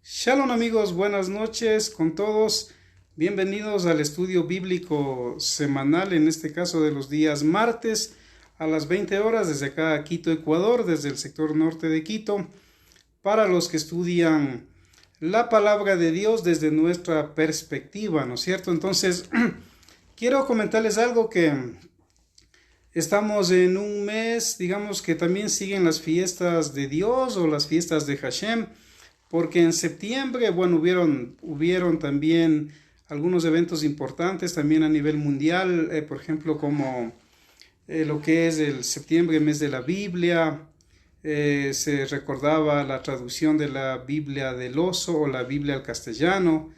Shalom amigos, buenas noches con todos. Bienvenidos al estudio bíblico semanal, en este caso de los días martes a las 20 horas desde acá Quito, Ecuador, desde el sector norte de Quito, para los que estudian la palabra de Dios desde nuestra perspectiva, ¿no es cierto? Entonces, quiero comentarles algo que estamos en un mes, digamos que también siguen las fiestas de Dios o las fiestas de Hashem, porque en septiembre, bueno, hubieron también algunos eventos importantes también a nivel mundial, por ejemplo, como lo que es el septiembre, mes de la Biblia. Se recordaba la traducción de la Biblia del Oso o la Biblia al castellano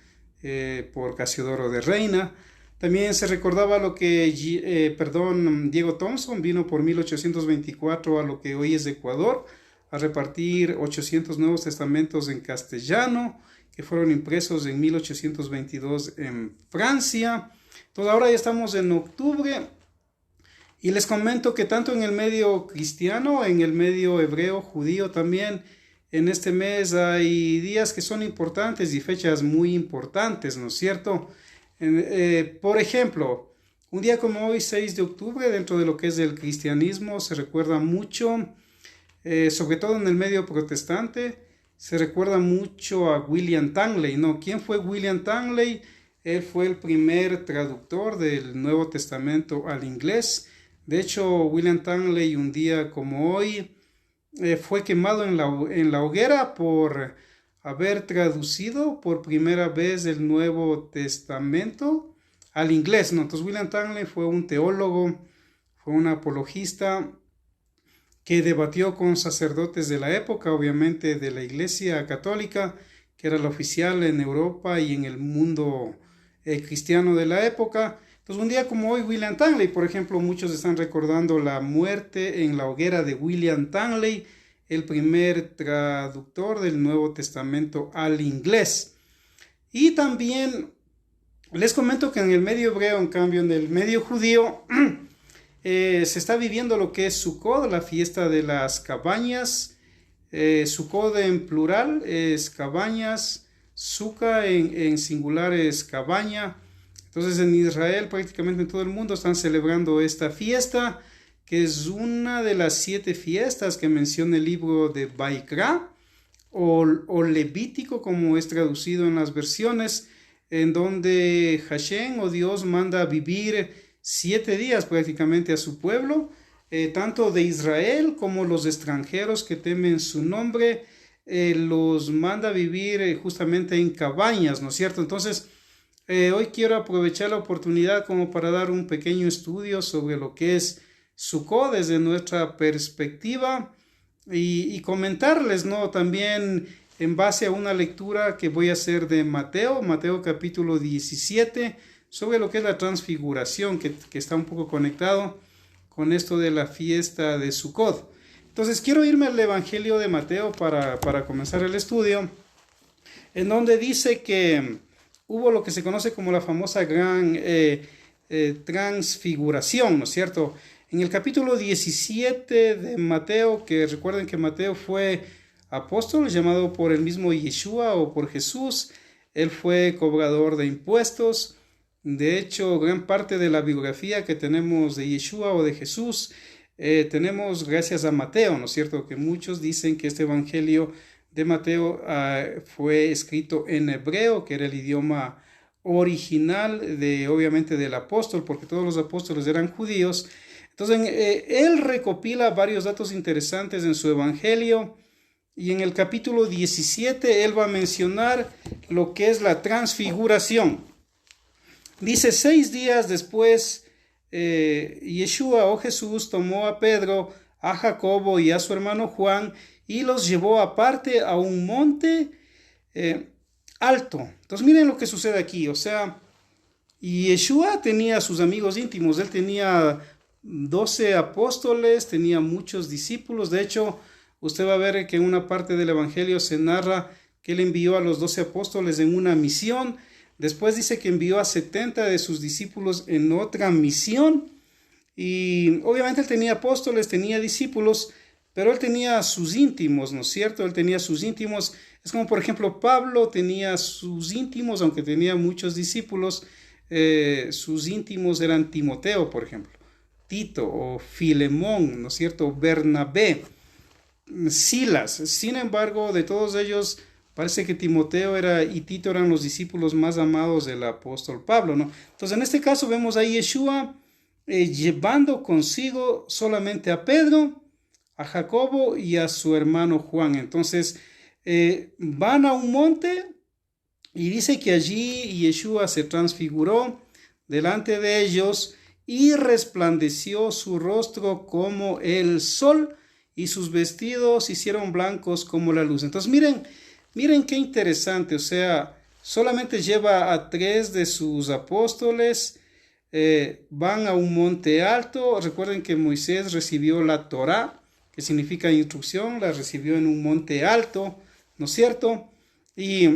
por Casiodoro de Reina. También se recordaba lo que, Diego Thompson vino por 1824 a lo que hoy es Ecuador, a repartir 800 Nuevos Testamentos en castellano, que fueron impresos en 1822 en Francia. Entonces ahora ya estamos en octubre y les comento que tanto en el medio cristiano, en el medio hebreo, judío también, en este mes hay días que son importantes y fechas muy importantes, ¿no es cierto? Por ejemplo, un día como hoy, 6 de octubre, dentro de lo que es el cristianismo, se recuerda mucho, sobre todo en el medio protestante, se recuerda mucho a William Tangley, ¿no? ¿Quién fue William Tangley? Él fue el primer traductor del Nuevo Testamento al inglés. De hecho, William Tangley, un día como hoy, fue quemado en la hoguera por haber traducido por primera vez el Nuevo Testamento al inglés, ¿no? Entonces, William Tangley fue un teólogo, fue un apologista que debatió con sacerdotes de la época, obviamente de la Iglesia Católica, que era la oficial en Europa y en el mundo cristiano de la época. Entonces, un día como hoy, William Tangley, por ejemplo, muchos están recordando la muerte en la hoguera de William Tangley, el primer traductor del Nuevo Testamento al inglés. Y también les comento que en el medio hebreo, en cambio, en el medio judío, se está viviendo lo que es Sukkot, la fiesta de las cabañas. Sukkot en plural es cabañas, Sukkah en singular es cabaña. Entonces en Israel, prácticamente en todo el mundo, están celebrando esta fiesta, que es una de las 7 fiestas que menciona el libro de Baikra, o Levítico, como es traducido en las versiones, en donde Hashem o Dios manda vivir 7 días prácticamente a su pueblo, tanto de Israel como los extranjeros que temen su nombre, los manda vivir justamente en cabañas, ¿no es cierto? Entonces, hoy quiero aprovechar la oportunidad como para dar un pequeño estudio sobre lo que es Sukkot desde nuestra perspectiva y comentarles, ¿no? También en base a una lectura que voy a hacer de Mateo capítulo 17, sobre lo que es la transfiguración, que está un poco conectado con esto de la fiesta de Sukkot. Entonces quiero irme al Evangelio de Mateo para comenzar el estudio, en donde dice que hubo lo que se conoce como la famosa gran transfiguración, ¿no es cierto? En el capítulo 17 de Mateo, que recuerden que Mateo fue apóstol llamado por el mismo Yeshua o por Jesús, él fue cobrador de impuestos. De hecho, gran parte de la biografía que tenemos de Yeshua o de Jesús tenemos gracias a Mateo, ¿no es cierto? Que muchos dicen que este evangelio de Mateo fue escrito en hebreo, que era el idioma original obviamente del apóstol, porque todos los apóstoles eran judíos. Entonces, él recopila varios datos interesantes en su evangelio, y en el capítulo 17 él va a mencionar lo que es la transfiguración. Dice: 6 días después, Yeshua o Jesús tomó a Pedro, a Jacobo y a su hermano Juan y los llevó aparte a un monte alto. Entonces miren lo que sucede aquí. O sea, Yeshua tenía a sus amigos íntimos. Él tenía 12 apóstoles, tenía muchos discípulos. De hecho, usted va a ver que en una parte del evangelio se narra que él envió a los 12 apóstoles en una misión. Después dice que envió a 70 de sus discípulos en otra misión. Y obviamente él tenía apóstoles, tenía discípulos, pero él tenía sus íntimos, ¿no es cierto? Él tenía sus íntimos. Es como, por ejemplo, Pablo tenía sus íntimos, aunque tenía muchos discípulos, sus íntimos eran Timoteo, por ejemplo, Tito o Filemón, ¿no es cierto? Bernabé, Silas. Sin embargo, de todos ellos, parece que Timoteo y Tito eran los discípulos más amados del apóstol Pablo, ¿no? Entonces, en este caso vemos a Yeshua llevando consigo solamente a Pedro, a Jacobo y a su hermano Juan. Entonces, van a un monte y dice que allí Yeshua se transfiguró delante de ellos y resplandeció su rostro como el sol y sus vestidos hicieron blancos como la luz. Entonces miren qué interesante, o sea, solamente lleva a 3 de sus apóstoles, van a un monte alto. Recuerden que Moisés recibió la Torá, que significa instrucción, la recibió en un monte alto, ¿no es cierto? Y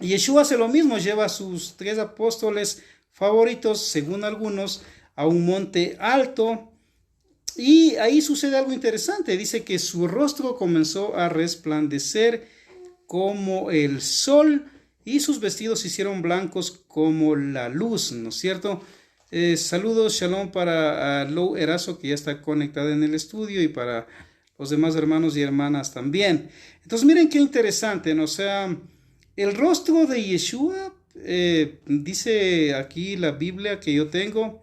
Yeshua hace lo mismo, lleva a sus 3 apóstoles favoritos, según algunos, a un monte alto, y ahí sucede algo interesante. Dice que su rostro comenzó a resplandecer como el sol y sus vestidos se hicieron blancos como la luz, ¿no es cierto? Saludos, shalom para Lou Erazo, que ya está conectada en el estudio, y para los demás hermanos y hermanas también. Entonces miren qué interesante, ¿no? O sea, el rostro de Yeshua, dice aquí la Biblia que yo tengo,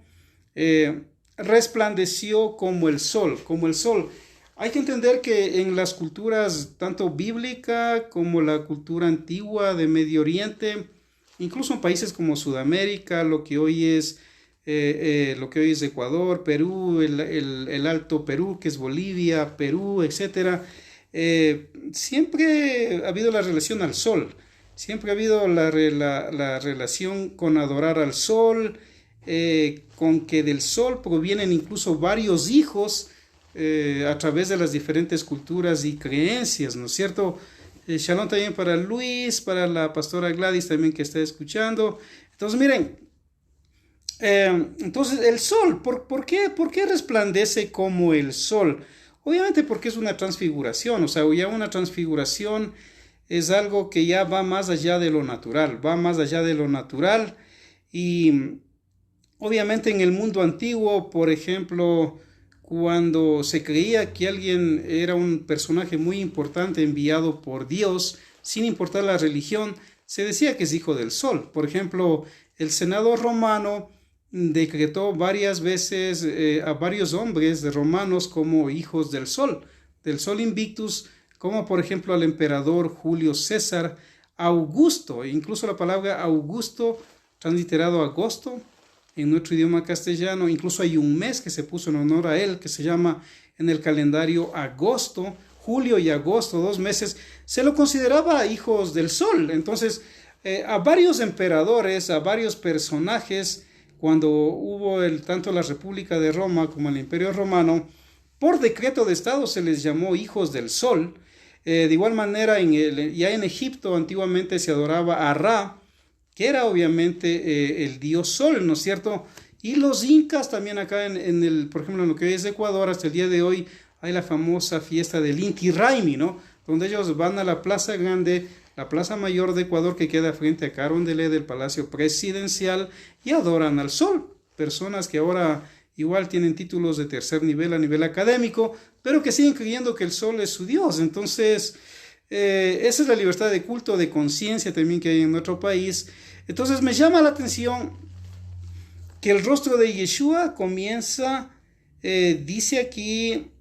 resplandeció como el sol, como el sol. Hay que entender que en las culturas tanto bíblica como la cultura antigua de Medio Oriente, incluso en países como Sudamérica, lo que hoy es Ecuador, Perú, el Alto Perú, que es Bolivia, Perú, etc. Siempre ha habido la relación al sol, siempre ha habido la relación con adorar al sol, con que del sol provienen incluso varios hijos, a través de las diferentes culturas y creencias, ¿no es cierto? Shalom también para Luis, para la pastora Gladys también que está escuchando. Entonces miren, entonces el sol, ¿por qué resplandece como el sol? Obviamente porque es una transfiguración, o sea, ya una transfiguración es algo que ya va más allá de lo natural, y obviamente en el mundo antiguo, por ejemplo, cuando se creía que alguien era un personaje muy importante enviado por Dios, sin importar la religión, se decía que es hijo del sol. Por ejemplo, el Senado romano decretó varias veces a varios hombres de romanos como hijos del sol invictus, como por ejemplo al emperador Julio César, Augusto. Incluso la palabra Augusto, transliterado agosto, en nuestro idioma castellano, incluso hay un mes que se puso en honor a él, que se llama en el calendario agosto. Julio y agosto, 2 meses, se lo consideraba hijos del sol. Entonces, a varios emperadores, a varios personajes, cuando hubo tanto la República de Roma como el Imperio Romano, por decreto de Estado se les llamó hijos del sol. De igual manera, ya en Egipto antiguamente se adoraba a Ra, que era obviamente el dios sol, ¿no es cierto? Y los incas también acá por ejemplo, en lo que es Ecuador, hasta el día de hoy, hay la famosa fiesta del Inti Raymi, ¿no? Donde ellos van a la Plaza Grande, la Plaza Mayor de Ecuador, que queda frente a Carondelet del Palacio Presidencial, y adoran al sol. Personas que ahora igual tienen títulos de tercer nivel a nivel académico, pero que siguen creyendo que el sol es su dios. Entonces, esa es la libertad de culto, de conciencia también que hay en nuestro país. Entonces me llama la atención que el rostro de Yeshua comienza, dice aquí,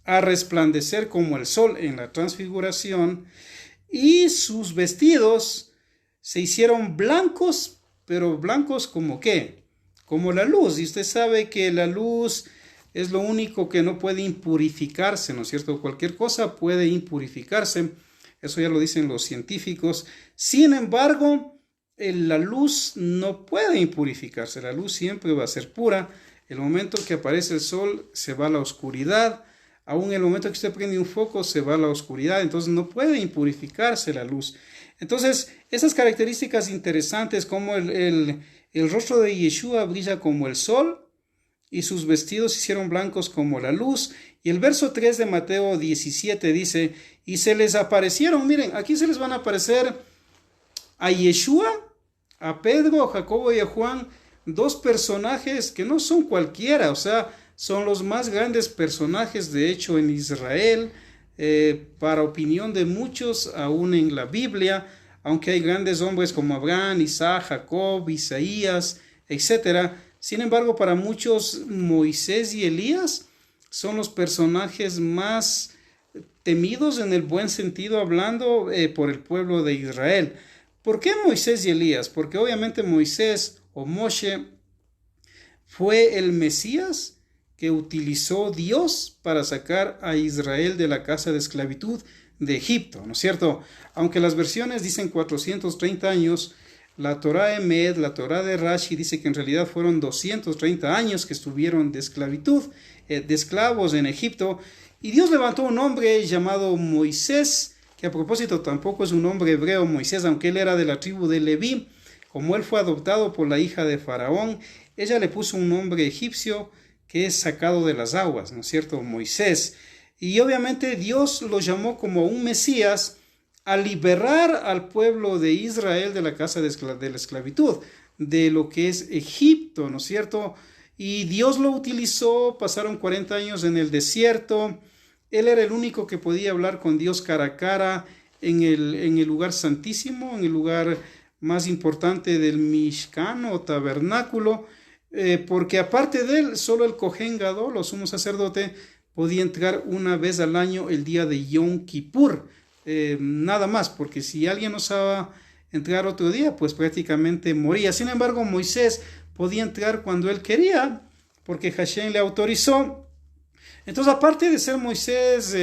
a resplandecer como el sol en la transfiguración, y sus vestidos se hicieron blancos, pero blancos como ¿qué? Como la luz. Y usted sabe que la luz es lo único que no puede impurificarse, ¿no es cierto? Cualquier cosa puede impurificarse, eso ya lo dicen los científicos. Sin embargo, la luz no puede impurificarse, la luz siempre va a ser pura. El momento que aparece el sol se va a la oscuridad, aún el momento que usted prende un foco se va a la oscuridad, entonces no puede impurificarse la luz. Entonces, esas características interesantes como el rostro de Yeshua brilla como el sol, y sus vestidos se hicieron blancos como la luz. Y el verso 3 de Mateo 17 dice, y se les aparecieron, miren, aquí se les van a aparecer a Yeshua, a Pedro, a Jacobo y a Juan, dos personajes que no son cualquiera, o sea, son los más grandes personajes de hecho en Israel, para opinión de muchos, aún en la Biblia, aunque hay grandes hombres como Abraham, Isaac, Jacob, Isaías, etc. Sin embargo, para muchos, Moisés y Elías son los personajes más temidos en el buen sentido hablando por el pueblo de Israel. ¿Por qué Moisés y Elías? Porque obviamente Moisés o Moshe fue el Mesías que utilizó Dios para sacar a Israel de la casa de esclavitud de Egipto, ¿no es cierto? Aunque las versiones dicen 430 años, la Torá Emed, la Torá de Rashi, dice que en realidad fueron 230 años que estuvieron de esclavitud, de esclavos en Egipto, y Dios levantó un hombre llamado Moisés, que a propósito tampoco es un nombre hebreo, Moisés, aunque él era de la tribu de Leví. Como él fue adoptado por la hija de Faraón, ella le puso un nombre egipcio que es sacado de las aguas, ¿no es cierto? Moisés. Y obviamente Dios lo llamó como un Mesías a liberar al pueblo de Israel de la casa de la esclavitud, de lo que es Egipto, ¿no es cierto? Y Dios lo utilizó, pasaron 40 años en el desierto. Él era el único que podía hablar con Dios cara a cara en el lugar santísimo, en el lugar más importante del Mishkan o tabernáculo, porque aparte de él, solo el Cohen Gadol, o sumo sacerdote, podía entrar una vez al año el día de Yom Kippur, nada más, porque si alguien osaba entrar otro día, pues prácticamente moría. Sin embargo, Moisés podía entrar cuando él quería, porque Hashem le autorizó. Entonces, aparte de ser Moisés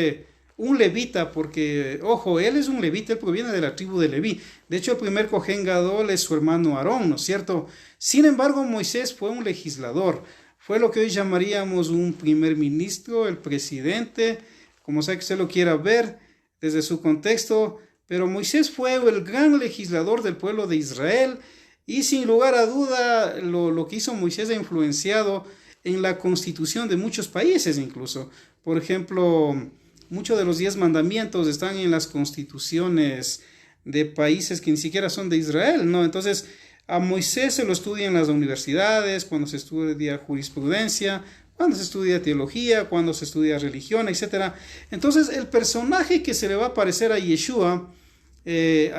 un levita, porque, ojo, él es un levita, él proviene de la tribu de Leví. De hecho, el primer Cohen Gadol es su hermano Aarón, ¿no es cierto? Sin embargo, Moisés fue un legislador, fue lo que hoy llamaríamos un primer ministro, el presidente, como sea que usted lo quiera ver desde su contexto, pero Moisés fue el gran legislador del pueblo de Israel, y sin lugar a duda, lo que hizo Moisés ha influenciado en la constitución de muchos países incluso. Por ejemplo, muchos de los 10 mandamientos están en las constituciones de países que ni siquiera son de Israel, ¿no? Entonces, a Moisés se lo estudia en las universidades, cuando se estudia jurisprudencia, cuando se estudia teología, cuando se estudia religión, etc. Entonces, el personaje que se le va a aparecer a Yeshua,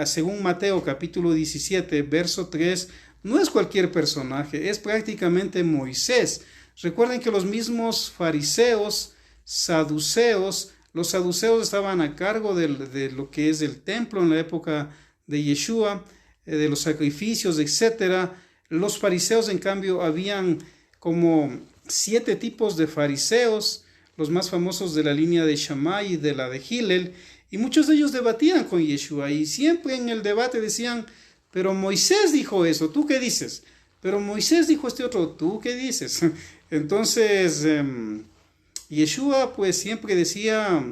según Mateo capítulo 17, verso 3, no es cualquier personaje, es prácticamente Moisés. Recuerden que los mismos fariseos, saduceos, los saduceos estaban a cargo de lo que es el templo en la época de Yeshua, de los sacrificios, etc. Los fariseos, en cambio, habían como 7 tipos de fariseos, los más famosos de la línea de Shammai y de la de Hillel, y muchos de ellos debatían con Yeshua, y siempre en el debate decían, pero Moisés dijo eso, ¿tú qué dices? Pero Moisés dijo este otro, ¿tú qué dices? Entonces, Yeshua pues siempre decía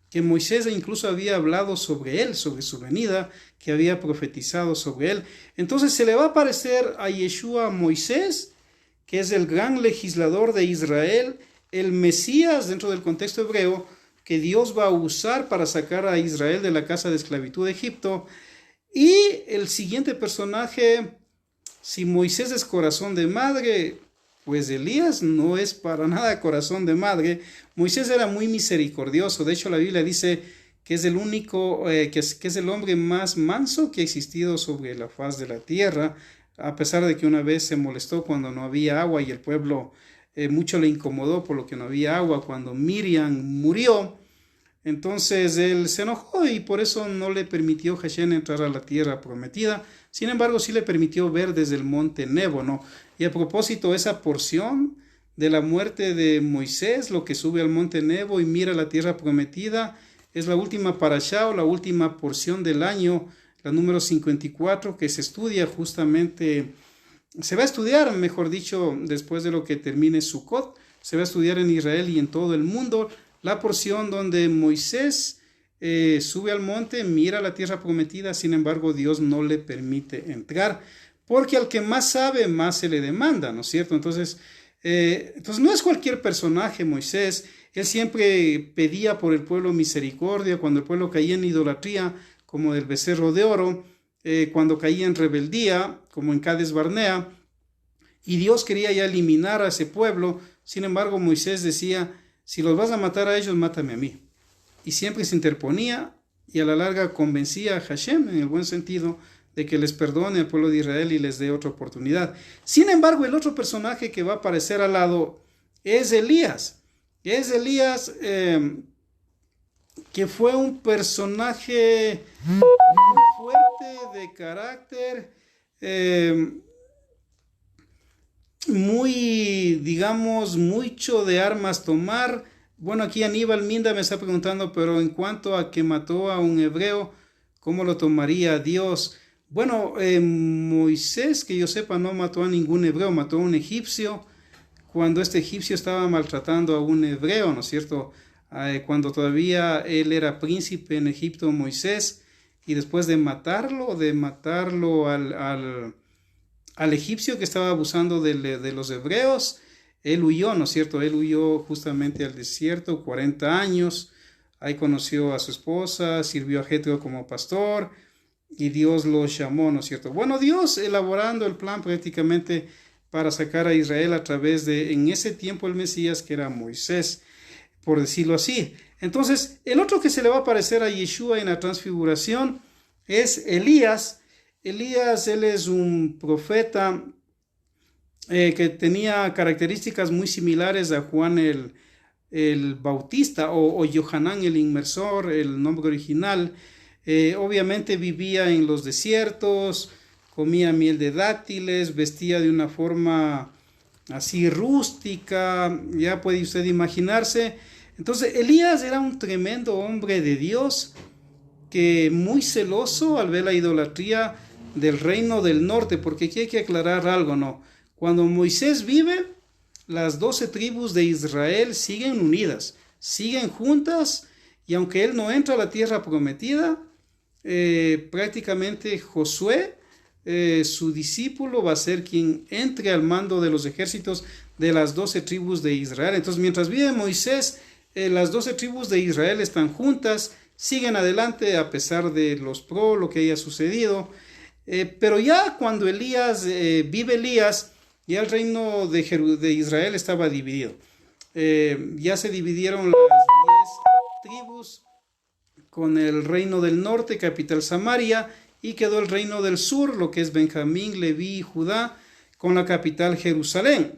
que Moisés incluso había hablado sobre él, sobre su venida, que había profetizado sobre él. Entonces se le va a aparecer a Yeshua a Moisés, que es el gran legislador de Israel, el Mesías dentro del contexto hebreo, que Dios va a usar para sacar a Israel de la casa de esclavitud de Egipto. Y el siguiente personaje, si Moisés es corazón de madre, pues Elías no es para nada corazón de madre. Moisés era muy misericordioso. De hecho, la Biblia dice que es el único, que es el hombre más manso que ha existido sobre la faz de la tierra, a pesar de que una vez se molestó cuando no había agua y el pueblo mucho le incomodó por lo que no había agua cuando Miriam murió. Entonces él se enojó y por eso no le permitió Hashem entrar a la tierra prometida. Sin embargo, sí le permitió ver desde el monte Nebo, ¿no? Y a propósito, esa porción de la muerte de Moisés, lo que sube al monte Nebo y mira la tierra prometida, es la última parashá o la última porción del año, la número 54, que se estudia justamente, se va a estudiar, mejor dicho, después de lo que termine Sukkot, se va a estudiar en Israel y en todo el mundo, la porción donde Moisés sube al monte, mira la tierra prometida, sin embargo Dios no le permite entrar, porque al que más sabe, más se le demanda, ¿no es cierto? Entonces Entonces no es cualquier personaje Moisés. Él siempre pedía por el pueblo misericordia cuando el pueblo caía en idolatría, como el becerro de oro, cuando caía en rebeldía, como en Cades Barnea, y Dios quería ya eliminar a ese pueblo. Sin embargo, Moisés decía, si los vas a matar a ellos, mátame a mí. Y siempre se interponía y a la larga convencía a Hashem, en el buen sentido, de que les perdone al pueblo de Israel y les dé otra oportunidad. Sin embargo, el otro personaje que va a aparecer al lado es Elías. Es Elías, que fue un personaje muy fuerte de carácter, muy, digamos, mucho de armas tomar. Bueno, aquí Aníbal Minda me está preguntando, pero en cuanto a que mató a un hebreo, ¿cómo lo tomaría Dios? Bueno, Moisés, que yo sepa, no mató a ningún hebreo, mató a un egipcio, cuando este egipcio estaba maltratando a un hebreo, ¿no es cierto? Cuando todavía él era príncipe en Egipto, Moisés, y después de matarlo al egipcio que estaba abusando de los hebreos, él huyó, ¿no es cierto? Él huyó justamente al desierto, 40 años, ahí conoció a su esposa, sirvió a Jetro como pastor, y Dios lo llamó, ¿no es cierto? Bueno, Dios elaborando el plan prácticamente para sacar a Israel a través de, en ese tiempo, el Mesías, que era Moisés, por decirlo así. Entonces, el otro que se le va a aparecer a Yeshua en la transfiguración es Elías. Elías, él es un profeta que tenía características muy similares a Juan el Bautista o Yohanan el Inmersor, el nombre original. Obviamente vivía en los desiertos, comía miel de dátiles, vestía de una forma así rústica, ya puede usted imaginarse. Entonces Elías era un tremendo hombre de Dios, que muy celoso al ver la idolatría del reino del norte, porque aquí hay que aclarar algo, ¿no? Cuando Moisés vive, las 12 tribus de Israel siguen unidas, siguen juntas, y aunque él no entra a la tierra prometida, prácticamente Josué, su discípulo, va a ser quien entre al mando de los ejércitos de las 12 tribus de Israel. Entonces, mientras vive Moisés, las 12 tribus de Israel están juntas, siguen adelante a pesar de lo que haya sucedido. Pero ya cuando vive Elías, ya el reino de Israel estaba dividido. Ya se dividieron las 10 tribus, con el reino del norte, capital Samaria, y quedó el reino del sur, lo que es Benjamín, Leví y Judá, con la capital Jerusalén.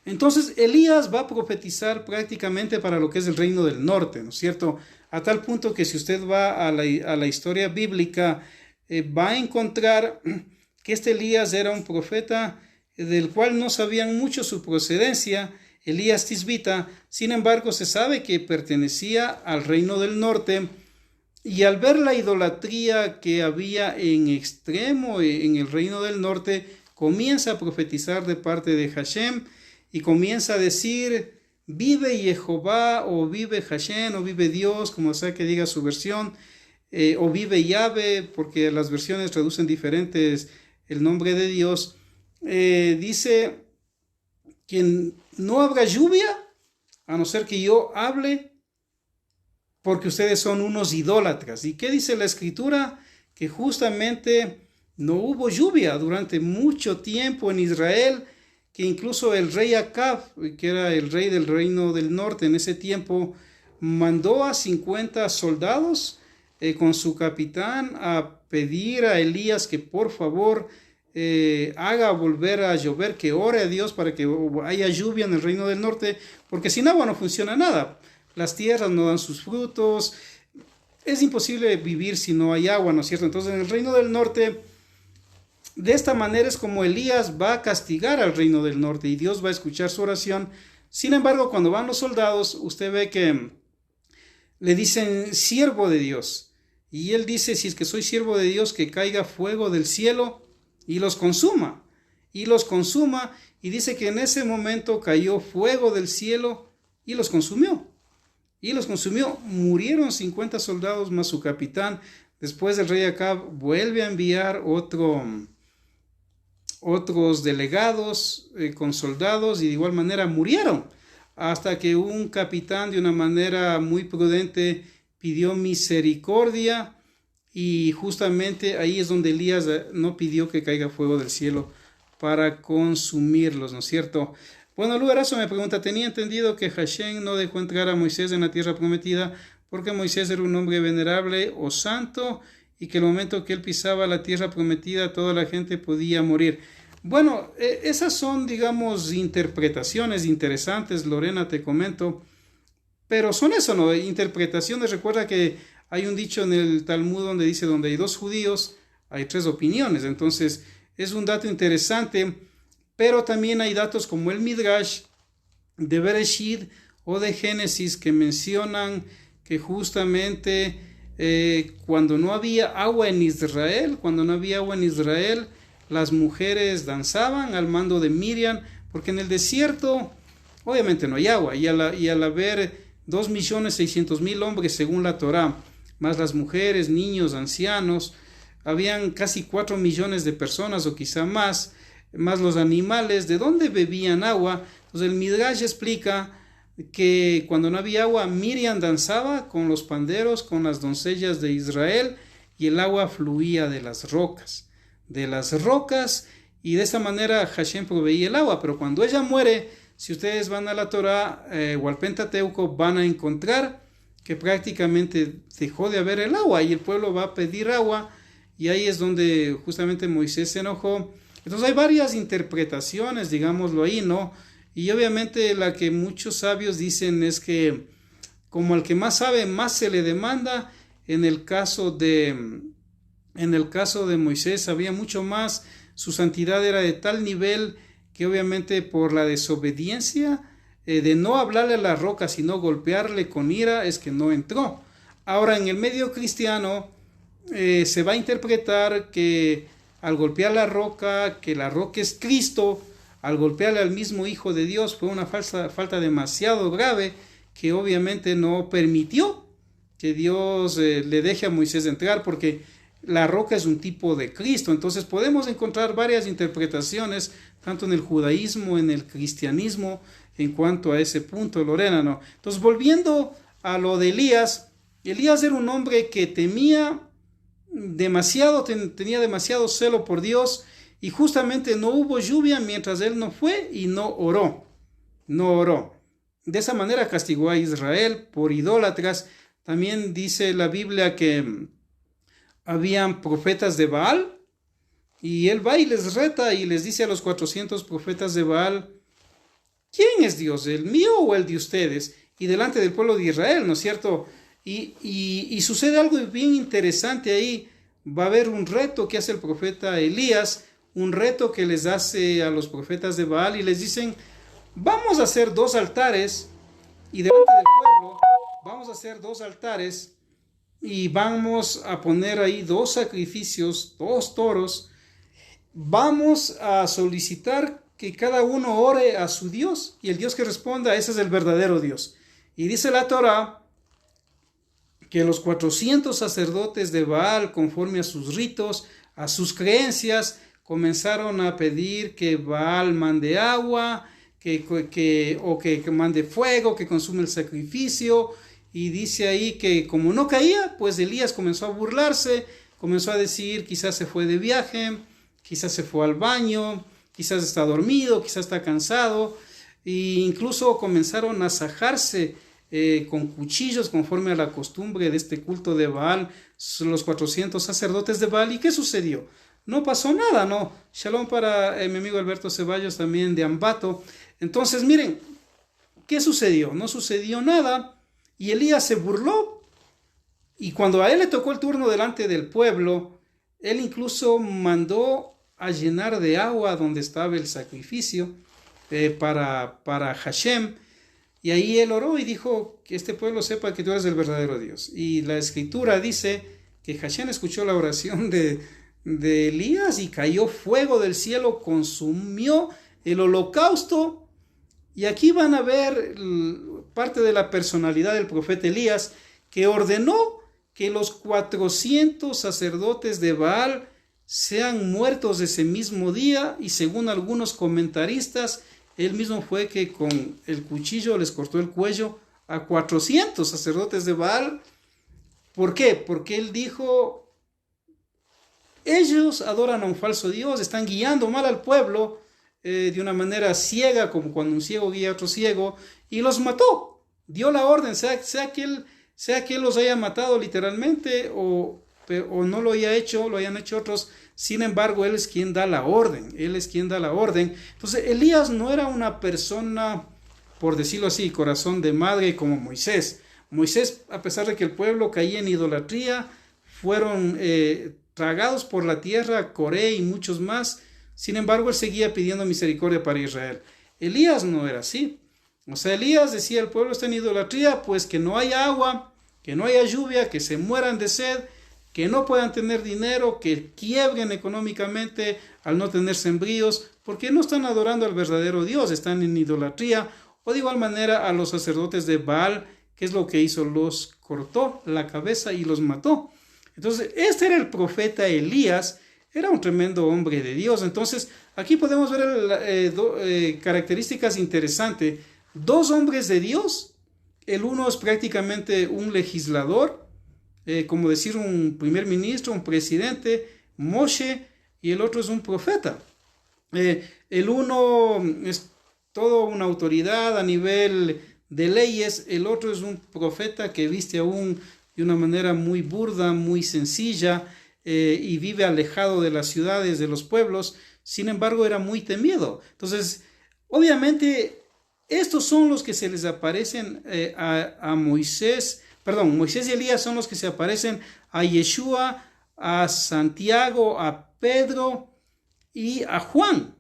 Entonces Elías va a profetizar prácticamente para lo que es el reino del norte, ¿no es cierto? A tal punto que si usted va a la historia bíblica, va a encontrar que este Elías era un profeta del cual no sabían mucho su procedencia, Elías Tisbita. Sin embargo, se sabe que pertenecía al reino del norte, y al ver la idolatría que había en extremo en el reino del norte, comienza a profetizar de parte de Hashem y comienza a decir: vive Jehová, o vive Hashem, o vive Dios, como sea que diga su versión, o vive Yahvé, porque las versiones traducen diferentes el nombre de Dios. Dice que no habrá lluvia a no ser que yo hable, porque ustedes son unos idólatras. ¿Y qué dice la escritura? Que justamente no hubo lluvia durante mucho tiempo en Israel, que incluso el rey Acab, que era el rey del reino del norte en ese tiempo, mandó a 50 soldados con su capitán a pedir a Elías que por favor haga volver a llover, que ore a Dios para que haya lluvia en el reino del norte, porque sin agua no funciona nada. Las tierras no dan sus frutos, es imposible vivir si no hay agua, ¿no es cierto? Entonces en el reino del norte, de esta manera es como Elías va a castigar al reino del norte y Dios va a escuchar su oración. Sin embargo, cuando van los soldados, usted ve que le dicen siervo de Dios, y él dice: si es que soy siervo de Dios, que caiga fuego del cielo y los consuma, y dice que en ese momento cayó fuego del cielo y los consumió. Murieron 50 soldados más su capitán. Después el rey Acab vuelve a enviar otros delegados con soldados y de igual manera murieron, hasta que un capitán de una manera muy prudente pidió misericordia y justamente ahí es donde Elías no pidió que caiga fuego del cielo para consumirlos, ¿no es cierto? Bueno, Lugarazo me pregunta, tenía entendido que Hashem no dejó entrar a Moisés en la tierra prometida porque Moisés era un hombre venerable o santo y que el momento que él pisaba la tierra prometida toda la gente podía morir. Bueno, esas son, digamos, interpretaciones interesantes, Lorena, te comento, pero son eso, ¿no? Interpretaciones. Recuerda que hay un dicho en el Talmud donde dice, donde hay dos judíos, hay tres opiniones. Entonces, es un dato interesante, pero también hay datos como el Midrash de Bereshit o de Génesis que mencionan que justamente cuando no había agua en Israel, las mujeres danzaban al mando de Miriam, porque en el desierto obviamente no hay agua, y al haber 2.600.000 hombres según la Torá, más las mujeres, niños, ancianos, habían casi 4 millones de personas o quizá más los animales, ¿de dónde bebían agua? Entonces el Midrash explica que cuando no había agua, Miriam danzaba con los panderos, con las doncellas de Israel, y el agua fluía de las rocas, y de esa manera Hashem proveía el agua. Pero cuando ella muere, si ustedes van a la Torá o al Pentateuco, van a encontrar que prácticamente dejó de haber el agua y el pueblo va a pedir agua, y ahí es donde justamente Moisés se enojó. Entonces hay varias interpretaciones, digámoslo ahí, ¿no? Y obviamente la que muchos sabios dicen es que como al que más sabe, más se le demanda. En el caso de Moisés sabía mucho más, su santidad era de tal nivel que obviamente por la desobediencia de no hablarle a la roca, sino golpearle con ira, es que no entró. Ahora en el medio cristiano se va a interpretar que al golpear la roca, que la roca es Cristo, al golpearle al mismo Hijo de Dios, fue una falta demasiado grave que obviamente no permitió que Dios le deje a Moisés entrar, porque la roca es un tipo de Cristo. Entonces podemos encontrar varias interpretaciones, tanto en el judaísmo, en el cristianismo, en cuanto a ese punto, Lorena, ¿no? Entonces, volviendo a lo de Elías era un hombre que temía demasiado, tenía demasiado celo por Dios, y justamente no hubo lluvia mientras él no fue y no oró. De esa manera castigó a Israel por idólatras. También dice la Biblia que habían profetas de Baal, y él va y les reta y les dice a los 400 profetas de Baal, ¿quién es Dios, el mío o el de ustedes? Y delante del pueblo de Israel, ¿no es cierto? Y sucede algo bien interesante ahí. Va a haber un reto que hace el profeta Elías, un reto que les hace a los profetas de Baal, y les dicen, vamos a hacer 2 altares, y delante del pueblo vamos a hacer 2 altares, y vamos a poner ahí 2 sacrificios, 2 toros. Vamos a solicitar que cada uno ore a su Dios, y el Dios que responda, ese es el verdadero Dios. Y dice la Torá que los 400 sacerdotes de Baal, conforme a sus ritos, a sus creencias, comenzaron a pedir que Baal mande agua, que mande fuego, que consume el sacrificio. Y dice ahí que como no caía, pues Elías comenzó a burlarse, comenzó a decir, quizás se fue de viaje, quizás se fue al baño, quizás está dormido, quizás está cansado, e incluso comenzaron a sajarse con cuchillos conforme a la costumbre de este culto de Baal, los 400 sacerdotes de Baal. ¿Y qué sucedió? No pasó nada, ¿no? Shalom para mi amigo Alberto Ceballos, también de Ambato. Entonces, miren, ¿qué sucedió? No sucedió nada, y Elías se burló, y cuando a él le tocó el turno delante del pueblo, él incluso mandó a llenar de agua donde estaba el sacrificio para Hashem, y ahí él oró y dijo que este pueblo sepa que tú eres el verdadero Dios. Y la escritura dice que Hashem escuchó la oración de Elías, y cayó fuego del cielo, consumió el holocausto. Y aquí van a ver parte de la personalidad del profeta Elías, que ordenó que los 400 sacerdotes de Baal sean muertos ese mismo día, y según algunos comentaristas, él mismo fue que con el cuchillo les cortó el cuello a 400 sacerdotes de Baal. ¿Por qué? Porque él dijo, ellos adoran a un falso Dios, están guiando mal al pueblo de una manera ciega, como cuando un ciego guía a otro ciego, y los mató. Dio la orden, sea que él los haya matado literalmente o no lo haya hecho, lo hayan hecho otros. Sin embargo, él es quien da la orden, Entonces, Elías no era una persona, por decirlo así, corazón de madre como Moisés. Moisés, a pesar de que el pueblo caía en idolatría, fueron tragados por la tierra, Coré y muchos más. Sin embargo, él seguía pidiendo misericordia para Israel. Elías no era así. O sea, Elías decía, el pueblo está en idolatría, pues que no haya agua, que no haya lluvia, que se mueran de sed, que no puedan tener dinero, que quiebren económicamente al no tener sembríos, porque no están adorando al verdadero Dios, están en idolatría. O de igual manera a los sacerdotes de Baal, ¿qué es lo que hizo? Los cortó la cabeza y los mató. Entonces, este era el profeta Elías, era un tremendo hombre de Dios. Entonces, aquí podemos ver características interesantes. Dos hombres de Dios. El uno es prácticamente un legislador, como decir un primer ministro, un presidente, Moshe, y el otro es un profeta. El uno es toda una autoridad a nivel de leyes, el otro es un profeta que viste aún de una manera muy burda, muy sencilla, y vive alejado de las ciudades, de los pueblos. Sin embargo, era muy temido. Entonces, obviamente, estos son los que se les aparecen a Moisés. Moisés y Elías son los que se aparecen a Yeshua, a Santiago, a Pedro y a Juan,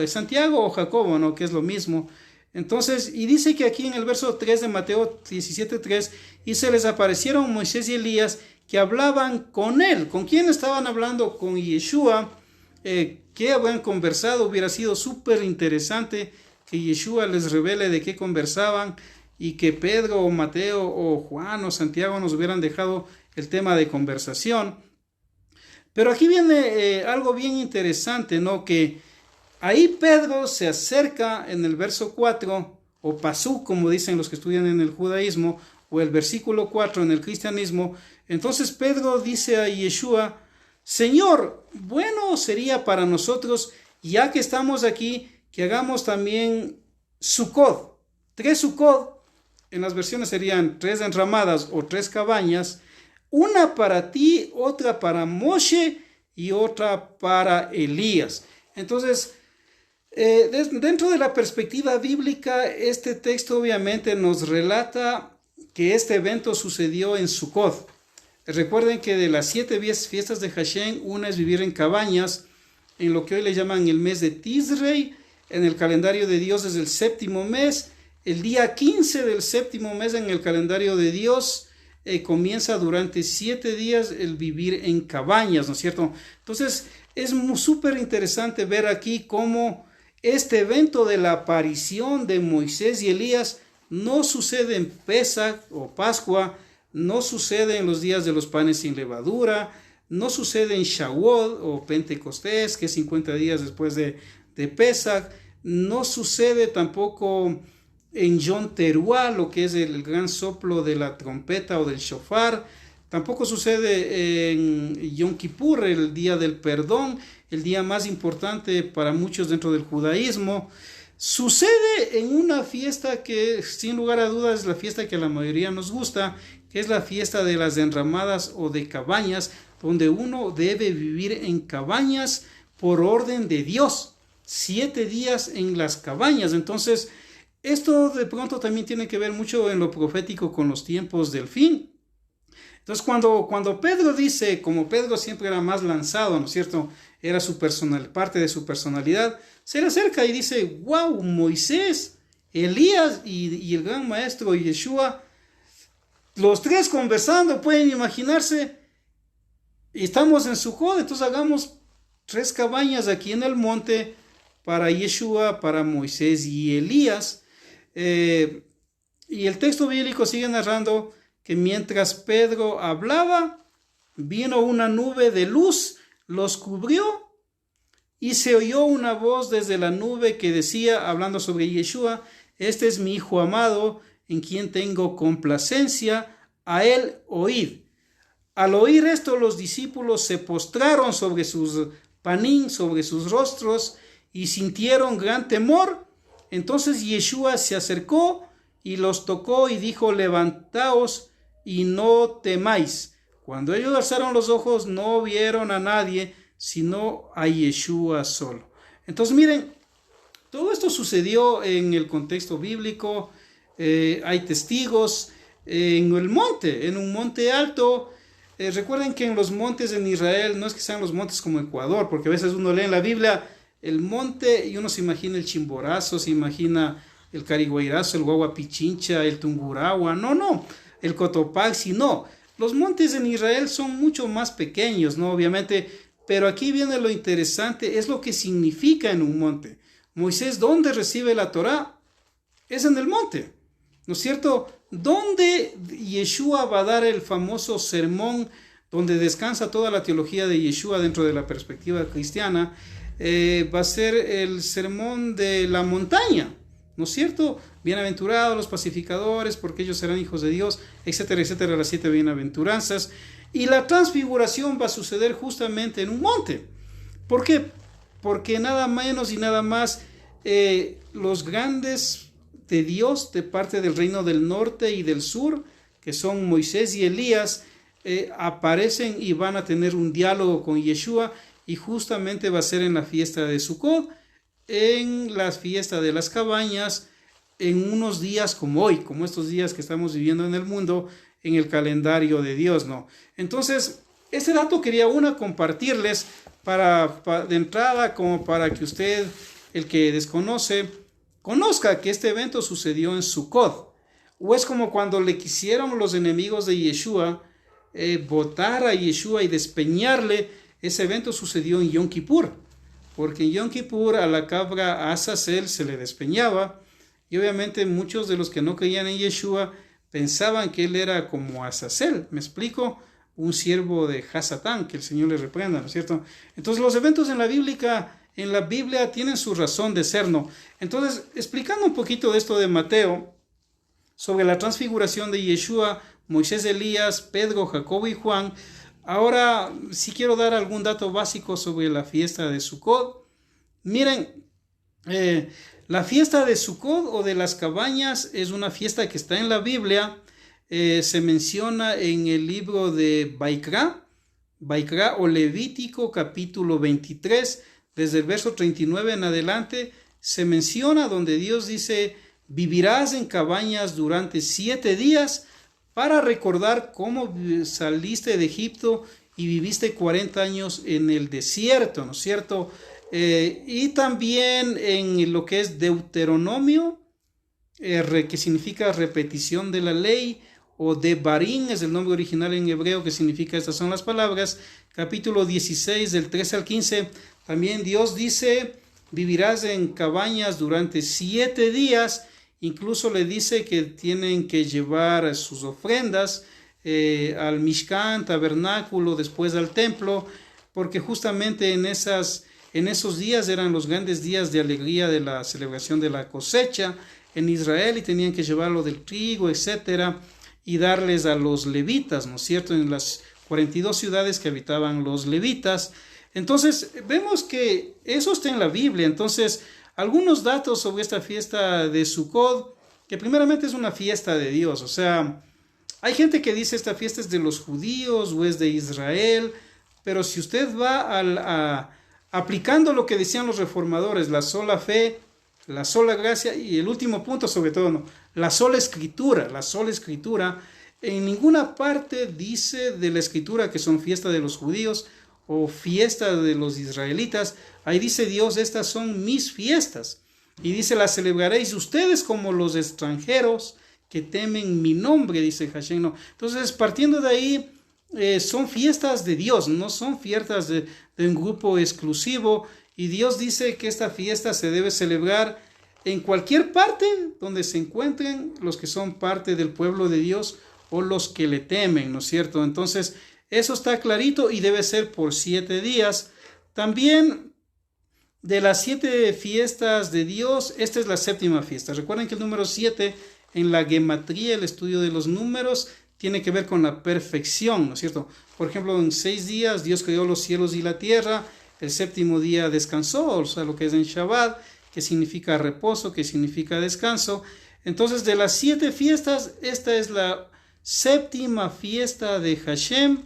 Santiago o Jacobo, ¿no? Que es lo mismo. Entonces, y dice que aquí en el verso 3 de Mateo 17:3, y se les aparecieron Moisés y Elías que hablaban con él. ¿Con quién estaban hablando? Con Yeshua. ¿Qué habían conversado? Hubiera sido súper interesante que Yeshua les revele de qué conversaban, y que Pedro o Mateo o Juan o Santiago nos hubieran dejado el tema de conversación. Pero aquí viene algo bien interesante, ¿no? Que ahí Pedro se acerca en el verso 4, o pasú, como dicen los que estudian en el judaísmo, o el versículo 4 en el cristianismo. Entonces Pedro dice a Yeshua, Señor, bueno sería para nosotros, ya que estamos aquí, que hagamos también Sukkot, 3 Sukkot. En las versiones serían 3 enramadas o 3 cabañas, una para ti, otra para Moshe y otra para Elías. Entonces, dentro de la perspectiva bíblica, este texto obviamente nos relata que este evento sucedió en Sukkot. Recuerden que de las 7 fiestas de Hashem, una es vivir en cabañas, en lo que hoy le llaman el mes de Tisrei. En el calendario de Dios es el 7º mes. El día 15 del 7º mes en el calendario de Dios comienza durante 7 días el vivir en cabañas, ¿no es cierto? Entonces es súper interesante ver aquí cómo este evento de la aparición de Moisés y Elías no sucede en Pesach o Pascua, no sucede en los días de los panes sin levadura, no sucede en Shavuot o Pentecostés, que es 50 días después de Pesach, no sucede tampoco en Yom Teruah, lo que es el gran soplo de la trompeta o del shofar. Tampoco sucede en Yom Kippur, el día del perdón, el día más importante para muchos dentro del judaísmo. Sucede en una fiesta que sin lugar a dudas es la fiesta que a la mayoría nos gusta, que es la fiesta de las enramadas o de cabañas, donde uno debe vivir en cabañas por orden de Dios. 7 días en las cabañas. Entonces, esto de pronto también tiene que ver mucho en lo profético con los tiempos del fin. Entonces, cuando Pedro dice, como Pedro siempre era más lanzado, ¿no es cierto? Era parte de su personalidad, se le acerca y dice, wow, Moisés, Elías y el gran maestro Yeshua, los 3 conversando, pueden imaginarse, y estamos en Sukkot, entonces hagamos 3 cabañas aquí en el monte para Yeshua, para Moisés y Elías. Y el texto bíblico sigue narrando que mientras Pedro hablaba, vino una nube de luz, los cubrió y se oyó una voz desde la nube que decía, hablando sobre Yeshua, este es mi Hijo amado, en quien tengo complacencia, a él oíd. Al oír esto, los discípulos se postraron sobre sus panín, sobre sus rostros, y sintieron gran temor. Entonces Yeshua se acercó y los tocó y dijo, levantaos y no temáis. Cuando ellos alzaron los ojos, no vieron a nadie, sino a Yeshua solo. Entonces miren, todo esto sucedió en el contexto bíblico. Hay testigos en el monte, en un monte alto. Recuerden que en los montes en Israel no es que sean los montes como Ecuador, porque a veces uno lee en la Biblia el monte y uno se imagina el Chimborazo, se imagina el Cariguairazo, el Guaguapichincha, el Tungurahua. No, el Cotopaxi, no. Los montes en Israel son mucho más pequeños, ¿no? Obviamente, pero aquí viene lo interesante, es lo que significa en un monte. Moisés, ¿dónde recibe la Torá? Es en el monte, ¿no es cierto? ¿Dónde Yeshua va a dar el famoso sermón donde descansa toda la teología de Yeshua dentro de la perspectiva cristiana? Va a ser el sermón de la montaña, ¿no es cierto? Bienaventurados los pacificadores, porque ellos serán hijos de Dios, etcétera, etcétera, las 7 bienaventuranzas. Y la transfiguración va a suceder justamente en un monte. ¿Por qué? Porque nada menos y nada más los grandes de Dios de parte del reino del norte y del sur, que son Moisés y Elías, aparecen y van a tener un diálogo con Yeshua, y justamente va a ser en la fiesta de Sukkot, en la fiesta de las cabañas, en unos días como hoy, como estos días que estamos viviendo en el mundo, en el calendario de Dios, ¿no? Entonces, este dato quería compartirles de entrada, como para que usted, el que desconoce, conozca que este evento sucedió en Sukkot. O es como cuando le quisieron los enemigos de Yeshua botar a Yeshua y despeñarle. Ese evento sucedió en Yom Kippur, porque en Yom Kippur a la cabra Azazel se le despeñaba, y obviamente muchos de los que no creían en Yeshua pensaban que él era como Azazel, ¿me explico? Un siervo de Hasatán, que el Señor le reprenda, ¿no es cierto? Entonces los eventos en la Biblia tienen su razón de ser, ¿no? Entonces, explicando un poquito de esto de Mateo, sobre la transfiguración de Yeshua, Moisés, Elías, Pedro, Jacobo y Juan, ahora sí quiero dar algún dato básico sobre la fiesta de Sukkot. Miren, la fiesta de Sukkot o de las cabañas es una fiesta que está en la Biblia. Se menciona en el libro de Baikra o Levítico capítulo 23, desde el verso 39 en adelante, se menciona donde Dios dice, vivirás en cabañas durante 7 días para recordar cómo saliste de Egipto y viviste 40 años en el desierto, ¿no es cierto? Y también en lo que es Deuteronomio, que significa repetición de la ley, o Devarim es el nombre original en hebreo, que significa estas son las palabras, capítulo 16 del 13 al 15, también Dios dice, vivirás en cabañas durante 7 días, incluso le dice que tienen que llevar sus ofrendas al Mishkan, tabernáculo, después al templo, porque justamente en esos días eran los grandes días de alegría de la celebración de la cosecha en Israel, y tenían que llevarlo del trigo, etcétera, y darles a los levitas, ¿no es cierto?, en las 42 ciudades que habitaban los levitas. Entonces, vemos que eso está en la Biblia. Entonces, algunos datos sobre esta fiesta de Sukkot, que primeramente es una fiesta de Dios. O sea, hay gente que dice esta fiesta es de los judíos o es de Israel, pero si usted va aplicando lo que decían los reformadores, la sola fe, la sola gracia y el último punto sobre todo, ¿no?, la sola escritura, en ninguna parte dice de la escritura que son fiesta de los judíos o fiesta de los israelitas. Ahí dice Dios, estas son mis fiestas, y dice, las celebraréis ustedes como los extranjeros que temen mi nombre, dice Hashem, ¿no? Entonces, partiendo de ahí, son fiestas de Dios, no son fiestas de un grupo exclusivo, y Dios dice que esta fiesta se debe celebrar en cualquier parte donde se encuentren los que son parte del pueblo de Dios o los que le temen, ¿no es cierto? Entonces, Eso está clarito y debe ser por 7 días. También de las 7 fiestas de Dios, esta es la séptima fiesta. Recuerden que el número 7 en la gematría, el estudio de los números, tiene que ver con la perfección, ¿no es cierto? Por ejemplo, en 6 días Dios creó los cielos y la tierra, el séptimo día descansó, o sea, lo que es en Shabbat, que significa reposo, que significa descanso. Entonces, de las 7 fiestas, esta es la séptima fiesta de Hashem.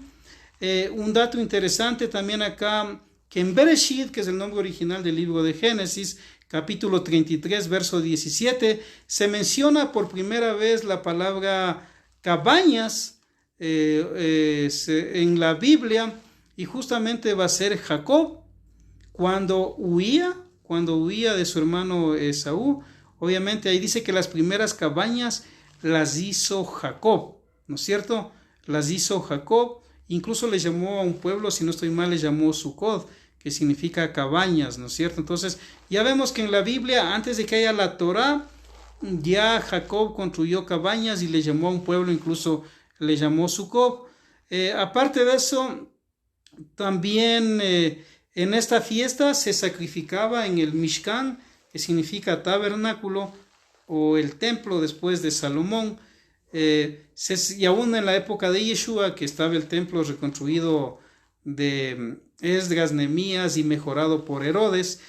Un dato interesante también acá, que en Bereshit, que es el nombre original del libro de Génesis, capítulo 33, verso 17, se menciona por primera vez la palabra cabañas en la Biblia, y justamente va a ser Jacob cuando huía de su hermano Esaú. Obviamente ahí dice que las primeras cabañas las hizo Jacob, ¿no es cierto? Las hizo Jacob, incluso le llamó a un pueblo, si no estoy mal, le llamó Sucot, que significa cabañas, ¿no es cierto? Entonces ya vemos que en la Biblia, antes de que haya la Torá, ya Jacob construyó cabañas y le llamó a un pueblo, incluso le llamó Sucot. Aparte de eso, también en esta fiesta se sacrificaba en el Mishkan, que significa tabernáculo, o el templo después de Salomón. Y aún en la época de Yeshua, que estaba el templo reconstruido de Esdras, Nehemías y mejorado por Herodes,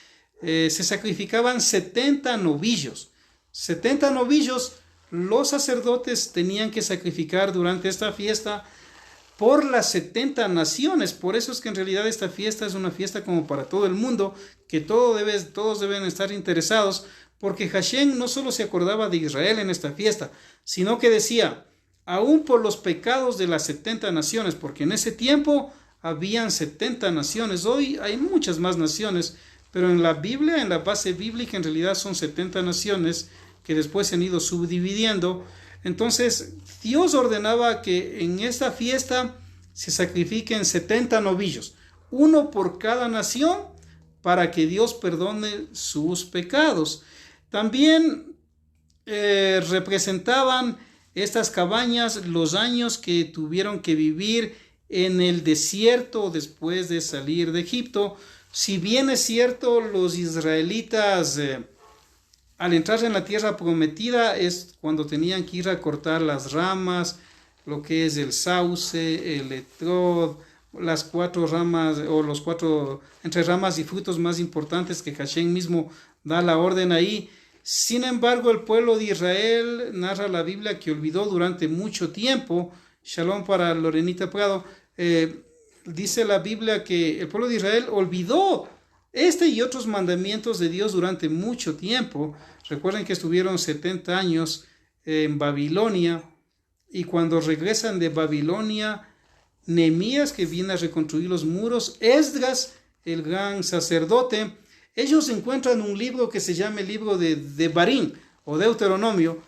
se sacrificaban 70 novillos. 70 novillos los sacerdotes tenían que sacrificar durante esta fiesta por las 70 naciones. Por eso es que en realidad esta fiesta es una fiesta como para todo el mundo, que todos deben estar interesados, porque Hashem no solo se acordaba de Israel en esta fiesta, sino que decía, aún por los pecados de las 70 naciones, porque en ese tiempo habían 70 naciones, hoy hay muchas más naciones, pero en la Biblia, en la base bíblica, en realidad son 70 naciones que después se han ido subdividiendo. Entonces Dios ordenaba que en esta fiesta se sacrifiquen 70 novillos, uno por cada nación, para que Dios perdone sus pecados. También representaban estas cabañas los años que tuvieron que vivir en el desierto después de salir de Egipto. Si bien es cierto, los israelitas al entrar en la tierra prometida es cuando tenían que ir a cortar las ramas, lo que es el sauce, el etrog, las 4 ramas o los 4 entre ramas y frutos más importantes que Hashem mismo da la orden ahí. Sin embargo, el pueblo de Israel, narra la Biblia, que olvidó durante mucho tiempo. Shalom para Lorenita Prado. Dice la Biblia que el pueblo de Israel olvidó este y otros mandamientos de Dios durante mucho tiempo. Recuerden que estuvieron 70 años en Babilonia, y cuando regresan de Babilonia, Nehemías, que viene a reconstruir los muros, Esdras, el gran sacerdote, ellos encuentran un libro que se llama el libro de Devarim o Deuteronomio,